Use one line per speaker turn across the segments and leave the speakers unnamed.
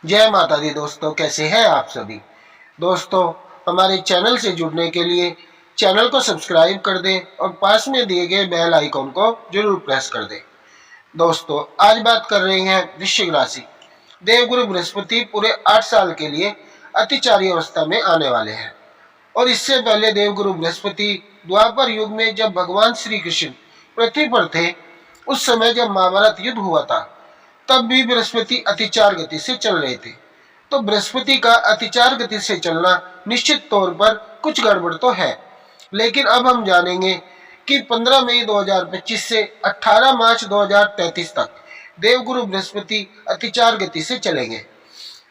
जय माता दी दोस्तों, कैसे हैं आप सभी। दोस्तों, हमारे चैनल से जुड़ने के लिए चैनल को सब्सक्राइब कर दें और पास में दिए गए बेल आइकॉन को जरूर प्रेस कर दें। दोस्तों, आज बात कर रहे हैं वृश्चिक राशि। देवगुरु बृहस्पति पूरे 8 साल के लिए अतिचारी अवस्था में आने वाले हैं और इससे पहले देवगुरु बृहस्पति द्वापर युग में जब भगवान श्री कृष्ण पृथ्वी पर थे, उस समय जब महाभारत युद्ध हुआ था, तब भी बृहस्पति अतिचार गति से चल रहे थे। तो बृहस्पति का अतिचार गति से चलना निश्चित तौर पर कुछ गड़बड़ तो है, लेकिन अब हम जानेंगे कि 15 मई 2025 से 18 मार्च 2033 तक देवगुरु बृहस्पति अतिचार गति से चलेंगे।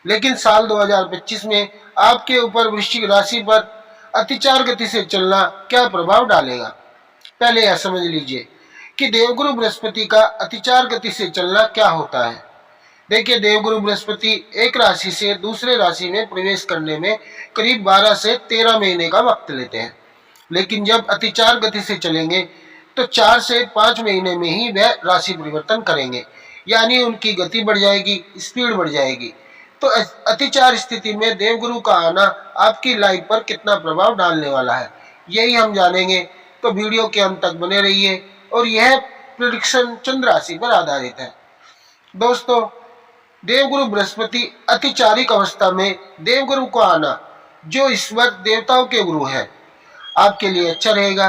लेकिन साल 2025 में आपके ऊपर वृश्चिक राशि पर अतिचार गति से चलना क्या प्रभाव डालेगा, पहले यह समझ लीजिए कि देवगुरु बृहस्पति का अतिचार गति से चलना क्या होता है। देखिए, देवगुरु बृहस्पति एक राशि से दूसरे राशि में प्रवेश करने में करीब 12 से 13 महीने का वक्त लेते हैं, लेकिन जब अतिचार गति से चलेंगे तो 4 से 5 महीने में ही वह राशि परिवर्तन करेंगे, यानी उनकी गति बढ़ जाएगी, स्पीड बढ़ जाएगी। तो अतिचार स्थिति में देवगुरु का आना आपकी लाइफ पर कितना प्रभाव डालने वाला है, यही हम जानेंगे। तो वीडियो के अंत तक बने रहिए और यह प्रेडिक्शन चंद्र राशि पर आधारित है। दोस्तों, देवगुरु बृहस्पति अतिचारिक अवस्था में देवगुरु को आना, जो ईश्वर देवताओं के गुरु है, आपके लिए अच्छा रहेगा।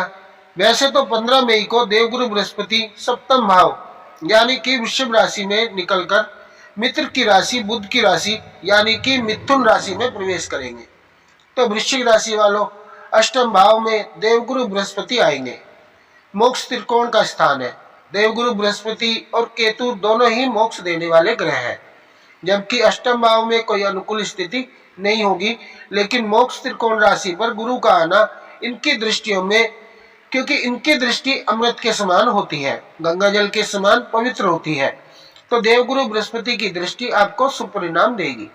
वैसे तो 15 मई को देवगुरु बृहस्पति सप्तम भाव यानी कि वृषभ राशि में निकलकर मित्र की राशि बुध की राशि यानी कि मिथुन राशि में प्रवेश करेंगे। तो वृश्चिक राशि वालों, अष्टम भाव में देवगुरु बृहस्पति आएंगे। मोक्ष त्रिकोण का स्थान है। देवगुरु बृहस्पति और केतु दोनों ही मोक्ष देने वाले ग्रह हैं, जबकि अष्टम भाव में कोई अनुकूल स्थिति नहीं होगी। लेकिन मोक्ष त्रिकोण राशि पर गुरु का आना इनकी दृष्टियों में, क्योंकि इनकी दृष्टि अमृत के समान होती है, गंगा जल के समान पवित्र होती है, तो देवगुरु बृहस्पति की दृष्टि आपको सुपरिणाम देगी।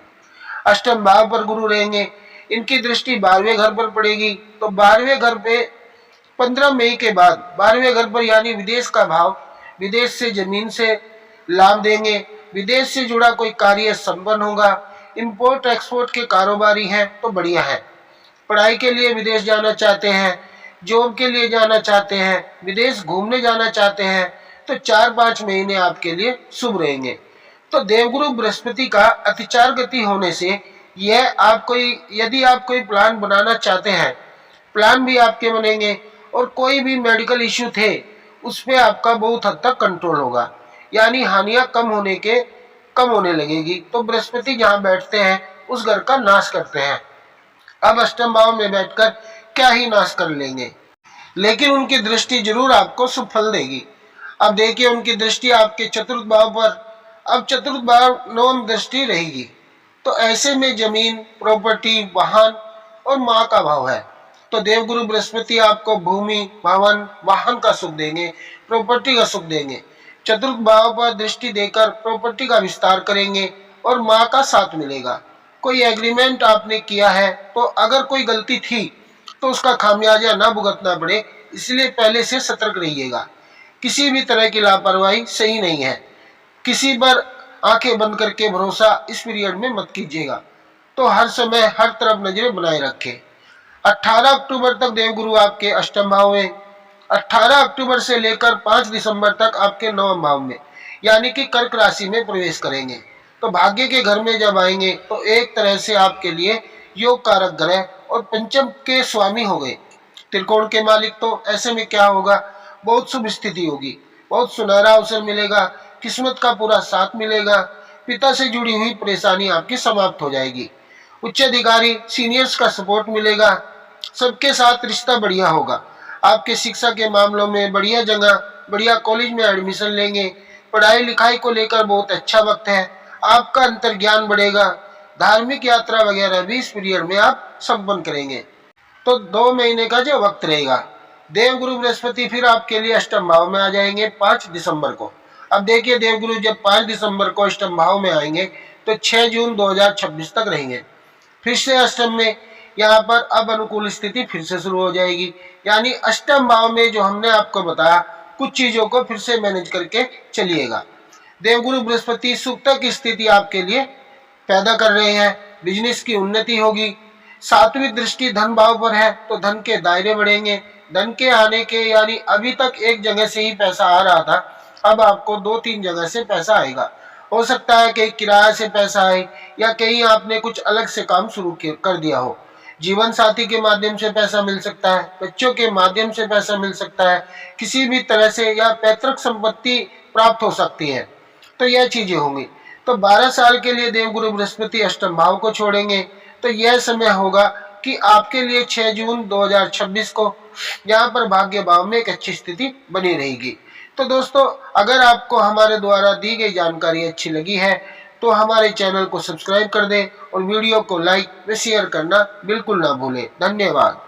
अष्टम भाव पर गुरु रहेंगे, इनकी दृष्टि 12वें घर पर पड़ेगी। तो 12वें घर पे 15 मई के बाद 12वें घर पर यानी विदेश का भाव, विदेश से जमीन से लाभ देंगे, विदेश से जुड़ा कोई कार्य संपन्न होगा। इंपोर्ट एक्सपोर्ट के कारोबारी हैं तो बढ़िया है। पढ़ाई के लिए विदेश जाना चाहते हैं, जॉब के लिए जाना चाहते हैं, विदेश घूमने जाना चाहते हैं, तो 4-5 महीने आपके लिए शुभ रहेंगे। तो देवगुरु बृहस्पति का अतिचार गति होने से यह यदि आप कोई प्लान बनाना चाहते हैं, प्लान भी आपके बनेंगे और कोई भी मेडिकल इश्यू थे उस पर आपका बहुत हद तक कंट्रोल होगा, यानी हानियां कम होने लगेगी। तो बृहस्पति जहां बैठते हैं उस घर का नाश करते हैं। अब अष्टम भाव में बैठकर क्या ही नाश कर लेंगे, लेकिन उनकी दृष्टि जरूर आपको शुभ फल देगी। अब देखिए, उनकी दृष्टि आपके चतुर्थ भाव पर, अब चतुर्थ भाव नवम दृष्टि रहेगी। तो ऐसे में जमीन, प्रॉपर्टी, वाहन और माँ का भाव है। तो देवगुरु बृहस्पति आपको भूमि, भवन, वाहन का सुख देंगे, प्रॉपर्टी का सुख देंगे। चतुर्थ भाव पर दृष्टि देकर प्रॉपर्टी का विस्तार करेंगे और माँ का साथ मिलेगा। कोई एग्रीमेंट आपने किया है तो अगर कोई गलती थी तो उसका खामियाजा ना भुगतना पड़े, इसलिए पहले से सतर्क रहिएगा। किसी भी तरह की लापरवाही सही नहीं है। किसी पर आंखें बंद करके भरोसा इस पीरियड में मत कीजिएगा। तो हर समय हर तरफ नजरें बनाए रखें। 18 अक्टूबर तक देवगुरु आपके अष्टम भाव में, 18 अक्टूबर से लेकर 5 दिसंबर तक आपके नवम भाव में यानी कि कर्क राशि में प्रवेश करेंगे। तो भाग्य के घर में जब आएंगे तो एक तरह से आपके लिए योग कारक ग्रह और पंचम के स्वामी हो गए, त्रिकोण के मालिक। तो ऐसे में क्या होगा, बहुत शुभ स्थिति होगी, बहुत सुनहरा अवसर मिलेगा, किस्मत का पूरा साथ मिलेगा, पिता से जुड़ी हुई परेशानी आपकी समाप्त हो जाएगी, उच्च अधिकारी सीनियर्स का सपोर्ट मिलेगा, सबके साथ रिश्ता बढ़िया होगा। आपके शिक्षा के मामलों में बढ़िया जगह, बढ़िया कॉलेज में एडमिशन लेंगे। पढ़ाई लिखाई को लेकर बहुत अच्छा वक्त है, आपका अंतर्ज्ञान बढ़ेगा। धार्मिक यात्रा वगैरह भी इस पीरियड में आप संपन्न करेंगे। तो 2 महीने का जो वक्त रहेगा, देवगुरु बृहस्पति फिर आपके लिए अष्टम भाव में आ जाएंगे 5 दिसंबर को। अब देखिए, देवगुरु जब 5 दिसंबर को अष्टम भाव में आएंगे तो 6 जून 2026 तक रहेंगे। फिर से अष्टम में यहाँ पर अब अनुकूल स्थिति फिर से शुरू हो जाएगी, यानी अष्टम भाव में जो हमने आपको बताया कुछ चीजों को फिर से मैनेज करके चलिएगा। देवगुरु बृहस्पति सुख की स्थिति आपके लिए पैदा कर रहे हैं, बिजनेस की उन्नति होगी। सातवीं दृष्टि धन भाव पर है तो धन के दायरे बढ़ेंगे। धन के आने के यानी अभी तक एक जगह से ही पैसा आ रहा था, अब आपको 2-3 जगह से पैसा आएगा। हो सकता है कि किराए से पैसा आए या कहीं आपने कुछ अलग से काम शुरू कर दिया हो। जीवन साथी के माध्यम से पैसा मिल सकता है, बच्चों के माध्यम से पैसा मिल सकता है, किसी भी तरह से या पैतृक संपत्ति प्राप्त हो सकती है। तो यह चीजें होंगी। तो 12 साल के लिए देवगुरु बृहस्पति अष्टम भाव को छोड़ेंगे तो यह समय होगा कि आपके लिए 6 जून 2026 को यहाँ पर भाग्य भाव में एक अच्छी स्थिति बनी रहेगी। तो दोस्तों, अगर आपको हमारे द्वारा दी गई जानकारी अच्छी लगी है तो हमारे चैनल को सब्सक्राइब कर दें और वीडियो को लाइक व शेयर करना बिल्कुल ना भूलें। धन्यवाद।